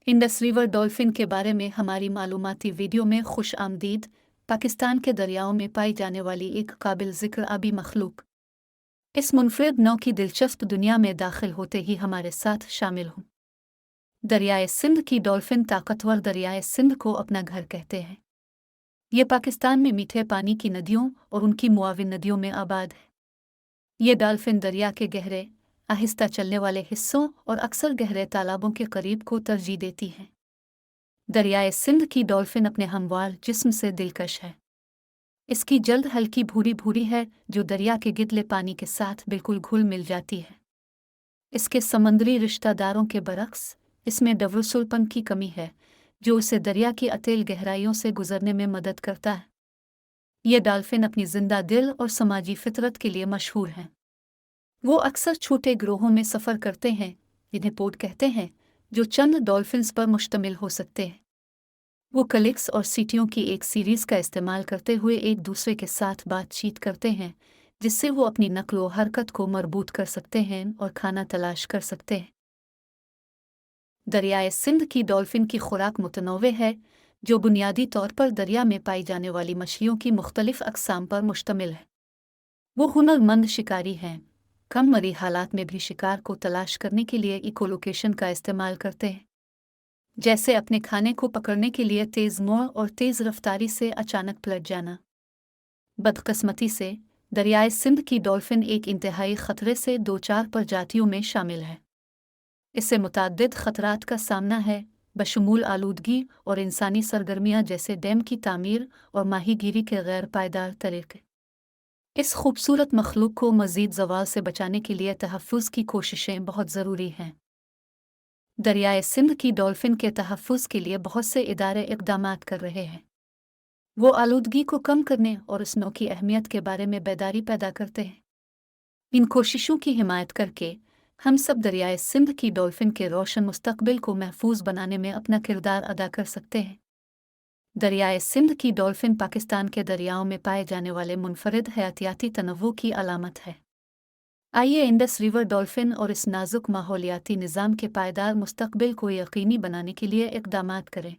Indus river dolphin के बारे में हमारी मालूमाती वीडियो में खुश आमदीद। पाकिस्तान के दरियाओं में पाई जाने वाली एक काबिल ज़िक्र आबी मखलूक। इस मुनफरिद नौ की दिलचस्प दुनिया में दाखिल होते ही हमारे साथ शामिल हों। दरियाए सिंध की डॉल्फिन ताकतवर दरियाए सिंध को अपना घर कहते हैं। ये पाकिस्तान में मीठे पानी की नदियों और उनकी मुआविन नदियों में आबाद है। ये डॉल्फिन दरिया के गहरे, आहिस्ता चलने वाले हिस्सों और अक्सर गहरे तालाबों के करीब को तरजीह देती हैं। दरियाए सिंध की डॉल्फिन अपने हमवार जिस्म से दिलकश है। इसकी जल्द हल्की भूरी भूरी है जो दरिया के गिदले पानी के साथ बिल्कुल घुल मिल जाती है। इसके समंदरी रिश्तेदारों के बरक्स इसमें डवरुसुलपन की कमी है जो उसे दरिया की अतेल गहराइयों से गुजरने में मदद करता है। ये डॉल्फिन अपनी जिंदा दिल और समाजी फितरत के लिए मशहूर हैं। वो अक्सर छोटे ग्रोहों में सफ़र करते हैं जिन्हें पोड कहते हैं, जो चंद डॉल्फिन्स पर मुश्तमिल हो सकते हैं। वो कलिक्स और सीटियों की एक सीरीज़ का इस्तेमाल करते हुए एक दूसरे के साथ बातचीत करते हैं, जिससे वो अपनी नक्ल व हरकत को मरबूत कर सकते हैं और खाना तलाश कर सकते हैं। दरियाए सिंध की डॉल्फिन की खुराक मुतनव्वे है, जो बुनियादी तौर पर दरिया में पाई जाने वाली मछलियों की मुख्तलिफ अक़साम पर मुश्तमिल है। वो हुनरमंद शिकारी हैं, कम मरी हालात में भी शिकार को तलाश करने के लिए इकोलोकेशन का इस्तेमाल करते हैं, जैसे अपने खाने को पकड़ने के लिए तेज़ मोड़ और तेज़ रफ्तारी से अचानक पलट जाना। बदकिस्मती से दरियाए सिंध की डॉल्फिन एक इंतहाई ख़तरे से दो चार प्रजातियों में शामिल है। इससे मुतअद्दिद ख़तरात का सामना है, बशमूल आलूदगी और इंसानी सरगर्मियाँ जैसे डैम की तामीर और माहीगीरी के गैर पायदार तरीक़े। इस खूबसूरत मखलूक को मज़ीद ज़वाल से बचाने के लिए तहफ़्फ़ुज़ की कोशिशें बहुत ज़रूरी हैं। दरियाए सिंध की डॉल्फिन के तहफ़्फ़ुज़ के लिए बहुत से इदारे इक़दामात कर रहे हैं। वो आलूदगी को कम करने और इस नौ की अहमियत के बारे में बेदारी पैदा करते हैं। इन कोशिशों की हिमायत करके हम सब दरियाए सिंध की डॉल्फिन के रोशन मुस्तक़बिल को महफूज बनाने में अपना किरदार अदा कर सकते हैं। दरियाए सिंध की डॉल्फिन पाकिस्तान के दरियाओं में पाए जाने वाले मुनफरिद हयातियाती तनव्वुर की अलामत है। आइए इंडस रिवर डॉल्फिन और इस नाजुक माहौलियाती निज़ाम के पायदार मुस्तक़बिल को यकीनी बनाने के लिए इक़दामात करें।